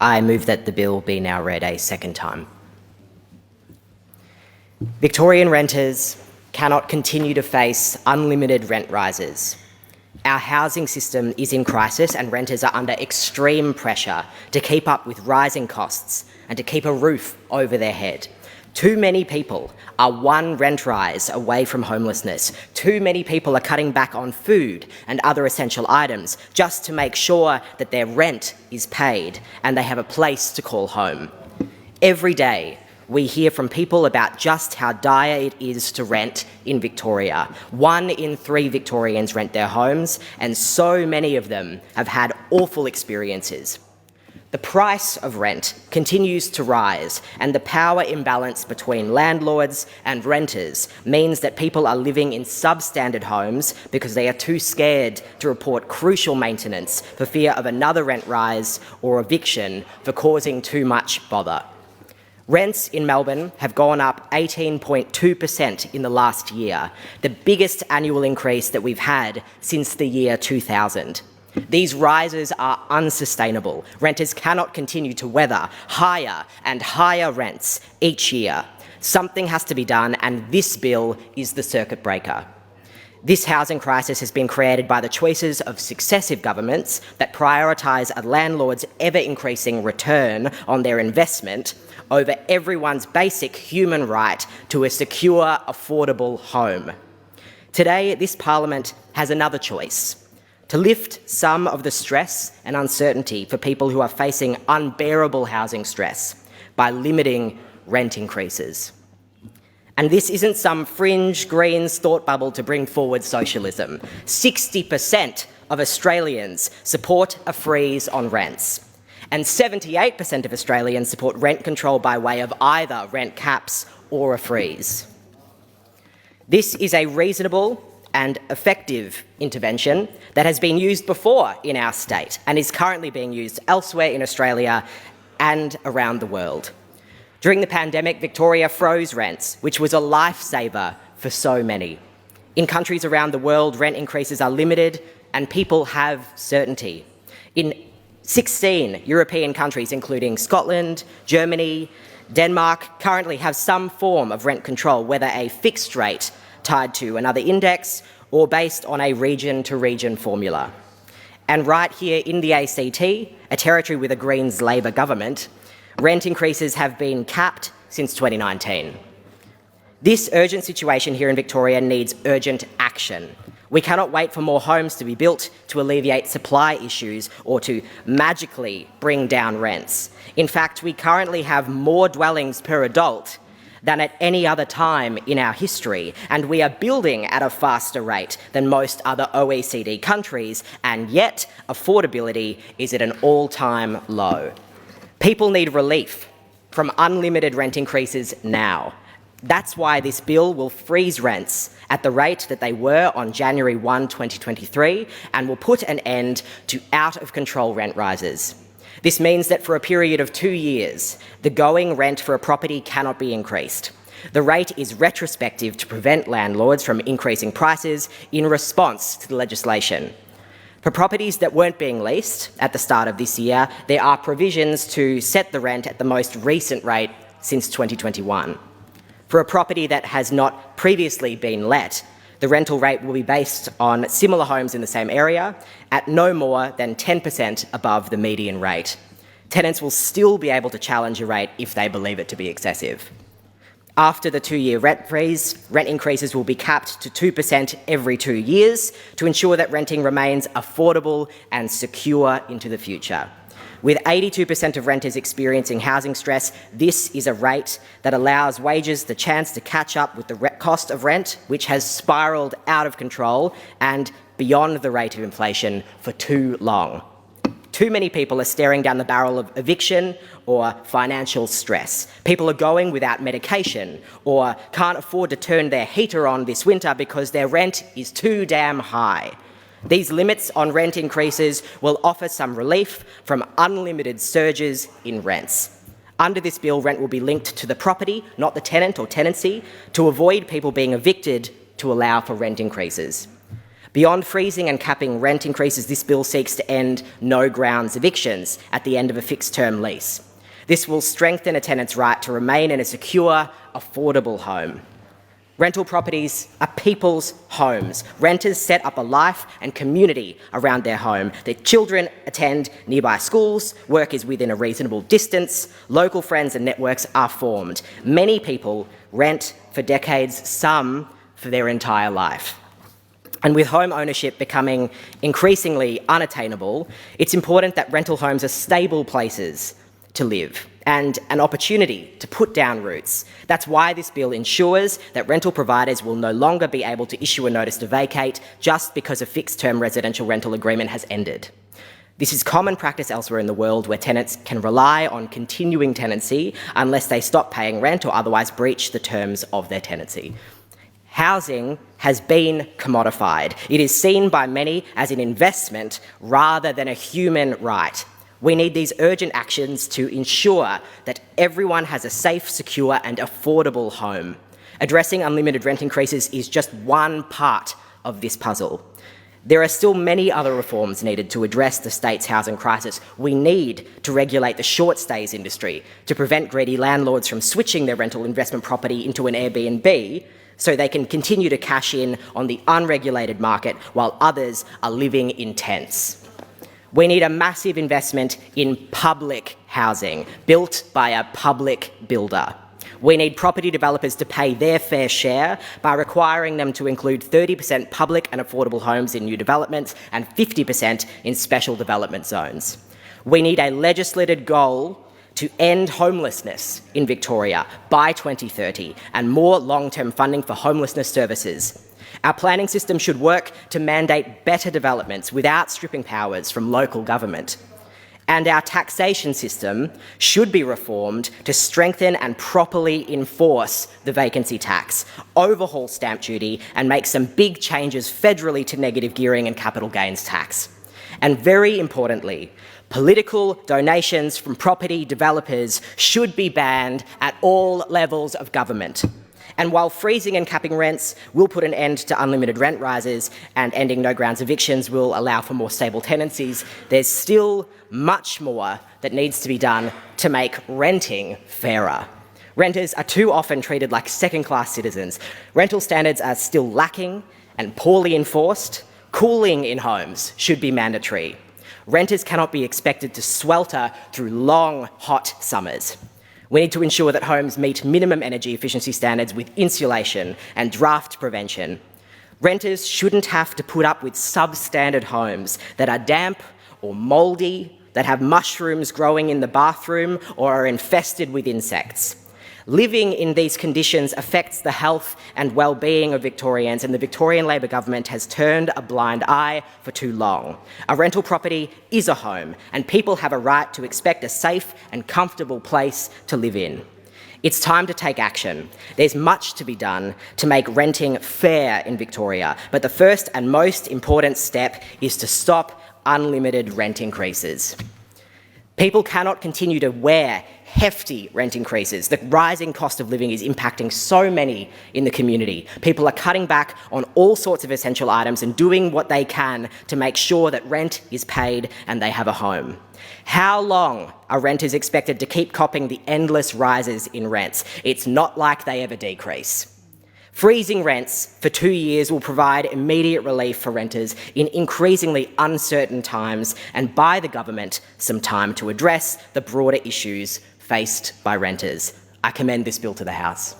I move that the bill be now read a second time. Victorian renters cannot continue to face unlimited rent rises. Our housing system is in crisis and renters are under extreme pressure to keep up with rising costs and to keep a roof over their head. Too many people are one rent rise away from homelessness. Too many people are cutting back on food and other essential items just to make sure that their rent is paid and they have a place to call home. Every day, we hear from people about just how dire it is to rent in Victoria. 1 in 3 Victorians rent their homes, and so many of them have had awful experiences. The price of rent continues to rise, and the power imbalance between landlords and renters means that people are living in substandard homes because they are too scared to report crucial maintenance for fear of another rent rise or eviction for causing too much bother. Rents in Melbourne have gone up 18.2% in the last year, the biggest annual increase that we've had since the year 2000. These rises are unsustainable. Renters cannot continue to weather higher and higher rents each year. Something has to be done, and this bill is the circuit breaker. This housing crisis has been created by the choices of successive governments that prioritise a landlord's ever-increasing return on their investment over everyone's basic human right to a secure, affordable home. Today, this Parliament has another choice: to lift some of the stress and uncertainty for people who are facing unbearable housing stress by limiting rent increases. And this isn't some fringe Greens thought bubble to bring forward socialism. 60% of Australians support a freeze on rents, and 78% of Australians support rent control by way of either rent caps or a freeze. This is a reasonable and effective intervention that has been used before in our state and is currently being used elsewhere in Australia and around the world. During the pandemic, Victoria froze rents, which was a lifesaver for so many. In countries around the world, rent increases are limited and people have certainty. In 16 European countries, including Scotland, Germany, Denmark, currently have some form of rent control, whether a fixed rate tied to another index or based on a region-to-region formula. And right here in the ACT, a territory with a Greens Labor government, rent increases have been capped since 2019. This urgent situation here in Victoria needs urgent action. We cannot wait for more homes to be built to alleviate supply issues or to magically bring down rents. In fact, we currently have more dwellings per adult than at any other time in our history, and we are building at a faster rate than most other OECD countries, and yet affordability is at an all-time low. People need relief from unlimited rent increases now. That's why this bill will freeze rents at the rate that they were on January 1, 2023, and will put an end to out-of-control rent rises. This means that for a period of 2 years, the going rent for a property cannot be increased. The rate is retrospective to prevent landlords from increasing prices in response to the legislation. For properties that weren't being leased at the start of this year, there are provisions to set the rent at the most recent rate since 2021. For a property that has not previously been let, the rental rate will be based on similar homes in the same area at no more than 10% above the median rate. Tenants will still be able to challenge a rate if they believe it to be excessive. After the 2-year rent freeze, rent increases will be capped to 2% every 2 years to ensure that renting remains affordable and secure into the future. With 82% of renters experiencing housing stress, this is a rate that allows wages the chance to catch up with the cost of rent, which has spiralled out of control and beyond the rate of inflation for too long. Too many people are staring down the barrel of eviction or financial stress. People are going without medication or can't afford to turn their heater on this winter because their rent is too damn high. These limits on rent increases will offer some relief from unlimited surges in rents. Under this bill, rent will be linked to the property, not the tenant or tenancy, to avoid people being evicted to allow for rent increases. Beyond freezing and capping rent increases, this bill seeks to end no grounds evictions at the end of a fixed-term lease. This will strengthen a tenant's right to remain in a secure, affordable home. Rental properties are people's homes. Renters set up a life and community around their home. Their children attend nearby schools, work is within a reasonable distance, local friends and networks are formed. Many people rent for decades, some for their entire life. And with home ownership becoming increasingly unattainable, it's important that rental homes are stable places to live and an opportunity to put down roots. That's why this bill ensures that rental providers will no longer be able to issue a notice to vacate just because a fixed-term residential rental agreement has ended. This is common practice elsewhere in the world where tenants can rely on continuing tenancy unless they stop paying rent or otherwise breach the terms of their tenancy. Housing has been commodified. It is seen by many as an investment rather than a human right. We need these urgent actions to ensure that everyone has a safe, secure and affordable home. Addressing unlimited rent increases is just one part of this puzzle. There are still many other reforms needed to address the state's housing crisis. We need to regulate the short stays industry to prevent greedy landlords from switching their rental investment property into an Airbnb so they can continue to cash in on the unregulated market while others are living in tents. We need a massive investment in public housing, built by a public builder. We need property developers to pay their fair share by requiring them to include 30% public and affordable homes in new developments and 50% in special development zones. We need a legislated goal to end homelessness in Victoria by 2030 and more long-term funding for homelessness services. Our planning system should work to mandate better developments without stripping powers from local government. And our taxation system should be reformed to strengthen and properly enforce the vacancy tax, overhaul stamp duty, and make some big changes federally to negative gearing and capital gains tax. And very importantly, political donations from property developers should be banned at all levels of government. And while freezing and capping rents will put an end to unlimited rent rises and ending no grounds evictions will allow for more stable tenancies, there's still much more that needs to be done to make renting fairer. Renters are too often treated like second-class citizens. Rental standards are still lacking and poorly enforced. Cooling in homes should be mandatory. Renters cannot be expected to swelter through long, hot summers. We need to ensure that homes meet minimum energy efficiency standards with insulation and draft prevention. Renters shouldn't have to put up with substandard homes that are damp or mouldy, that have mushrooms growing in the bathroom or are infested with insects. Living in these conditions affects the health and well-being of Victorians, and the Victorian Labor government has turned a blind eye for too long. A rental property is a home, and people have a right to expect a safe and comfortable place to live in. It's time to take action. There's much to be done to make renting fair in Victoria, but the first and most important step is to stop unlimited rent increases. People cannot continue to wear hefty rent increases. The rising cost of living is impacting so many in the community. People are cutting back on all sorts of essential items and doing what they can to make sure that rent is paid and they have a home. How long are renters expected to keep copping the endless rises in rents? It's not like they ever decrease. Freezing rents for 2 years will provide immediate relief for renters in increasingly uncertain times and buy the government some time to address the broader issues faced by renters. I commend this bill to the House.